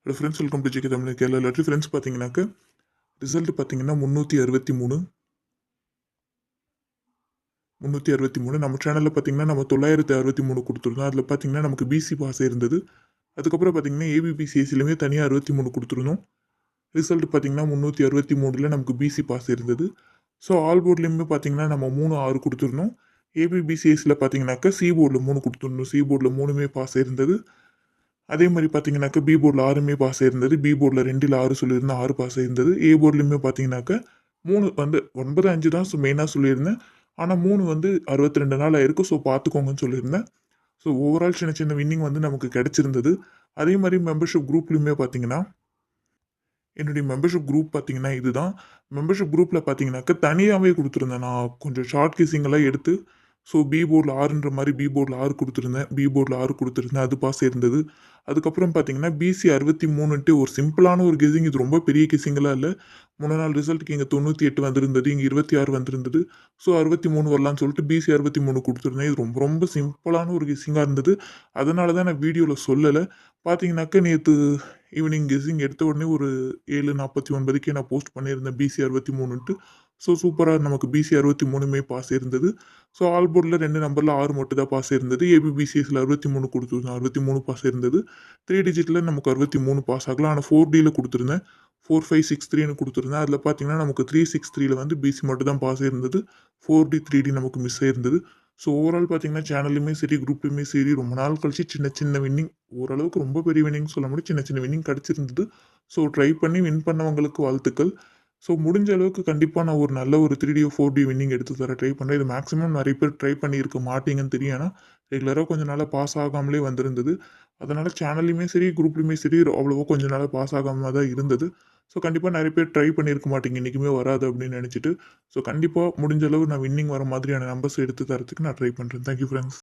Hello friends, welcome to GK Tamil Kerala lottery. Friends பார்த்தீங்கன்னாக்க result பார்த்தீங்கன்னா 363 நம்ம சேனலில் பார்த்தீங்கன்னா நம்ம 963 கொடுத்துருந்தோம். அதில் பார்த்தீங்கன்னா நமக்கு பிசி பாஸ் இருந்தது. அதுக்கப்புறம் பார்த்தீங்கன்னா ஏபிபிசிஎஸ்சிலுமே தனியாக 63 கொடுத்துருந்தோம். ரிசல்ட் பார்த்தீங்கன்னா 363ல் நமக்கு பிசி பாஸ் இருந்தது. ஸோ ஆல் போர்ட்லேயுமே பார்த்தீங்கன்னா நம்ம 3 6 கொடுத்துருந்தோம். ஏபிபிசிஎஸ்சியில் பார்த்தீங்கன்னாக்கா சி போர்டில் 3 கொடுத்துருந்தோம். சி போர்டில் 3மே பாஸ் இருந்தது. அதே மாதிரி பார்த்தீங்கன்னாக்கா பி போர்டில் 6மே பாஸ் ஆயிருந்தது. பி போர்டில் 2ல் 6 சொல்லியிருந்தேன், 6 பாஸ் ஆயிருந்தது. ஏ போர்ட்லையுமே பார்த்தீங்கன்னாக்கா 3 வந்து 9, 5 தான் மெயினாக சொல்லியிருந்தேன். ஆனால் 3 வந்து 62 நாள் ஆயிருக்கு. ஸோ பார்த்துக்கோங்கன்னு சொல்லியிருந்தேன். ஸோ ஓவரால் சின்ன சின்ன வின்னிங் வந்து நமக்கு கிடைச்சிருந்தது. அதே மாதிரி மெம்பர்ஷிப் குரூப்லையுமே பார்த்தீங்கன்னா என்னுடைய மெம்பர்ஷிப் குரூப் பார்த்தீங்கன்னா இதுதான். மெம்பர்ஷிப் குரூப்பில் பார்த்தீங்கன்னாக்கா தனியாகவே கொடுத்துருந்தேன். நான் கொஞ்சம் ஷார்ட் கீஸிங்கெல்லாம் எடுத்து ஸோ பி போர்டில் 6ன்ற மாதிரி பி போர்டில் 6 கொடுத்துருந்தேன். பி போர்டில் 6 கொடுத்துருந்தேன். அது பாஸ் இருந்தது. அதுக்கப்புறம் பார்த்தீங்கன்னா பிசி 63ன்ட்டு ஒரு சிம்பிளான ஒரு கெஸ்ஸிங். இது ரொம்ப பெரிய கெஸ்ஸிங்கெல்லாம் இல்லை. முன்ன நாள் ரிசல்ட்டுக்கு இங்கே 98 வந்திருந்தது. இங்கே 26 வந்திருந்தது. ஸோ 63 வரலான்னு சொல்லிட்டு பிசி 63 கொடுத்துருந்தேன். இது ரொம்ப ரொம்ப சிம்பிளான ஒரு கெஸ்ஸிங்காக இருந்தது. அதனால தான் நான் வீடியோவில் சொல்லலை. பார்த்தீங்கன்னாக்கா நேற்று ஈவினிங் கெஸ்ஸிங் எடுத்த உடனே ஒரு 7:49க்கே நான் போஸ்ட் பண்ணியிருந்தேன் பிசி 63ன்ட்டு. ஸோ சூப்பராக நமக்கு பிசி 63மே பாஸ் இருந்தது. ஸோ ஆல் போர்டில் 2 நம்பரில் 6 மட்டும் தான் பாஸ் இருந்தது. ஏபிபிசிஎஸ்சில் 63 கொடுத்துருந்தேன். 63 பாஸ் இருந்தது. 3 டிஜிட்டில் நமக்கு 63 பாஸ் ஆகலாம். ஆனால் 4டியில் கொடுத்துருந்தேன். 4563ன்னு கொடுத்துருந்தேன். அதில் பார்த்தீங்கன்னா நமக்கு 363ல் வந்து பிசி மட்டும் தான் பாஸ் இருந்தது. 4டி 3டி நமக்கு மிஸ் ஆயிருந்தது. ஸோ ஓவரால் பார்த்தீங்கன்னா சேனல்லையுமே சரி, குரூப்லையுமே சரி, ரொம்ப நாள் கழிச்சு சின்ன சின்ன வின்னிங், ஓரளவுக்கு ரொம்ப பெரிய வின்னிங் சொல்ல முடியும், சின்ன சின்ன வின்னிங் கிடச்சிருந்தது. ஸோ ட்ரை பண்ணி வின் பண்ணவங்களுக்கு வாழ்த்துக்கள். ஸோ முடிஞ்ச அளவுக்கு கண்டிப்பாக நான் ஒரு நல்ல ஒரு 3டி 4டி வின்னிங் எடுத்து தர ட்ரை பண்ணுறேன். இது மேக்ஸிமம் நிறைய பேர் ட்ரை பண்ணியிருக்க மாட்டீங்கன்னு தெரியும். ஏன்னா ரெகுலராக கொஞ்ச நாளாக பாஸ் ஆகாமலே வந்திருந்தது. அதனால் சேனல்லையுமே சரி, குரூப்லையுமே சரி அவ்வளோவா கொஞ்ச நாளாக பாஸ் ஆகாம தான் இருந்தது. ஸோ கண்டிப்பாக நிறைய பேர் ட்ரை பண்ணியிருக்க மாட்டீங்க, இன்றைக்குமே வராது அப்படின்னு நினச்சிட்டு. ஸோ கண்டிப்பாக முடிஞ்ச அளவு நான் வின்னிங் வர மாதிரியான நம்பர்ஸ் எடுத்து தரத்துக்கு நான் ட்ரை பண்ணுறேன். Thank you friends.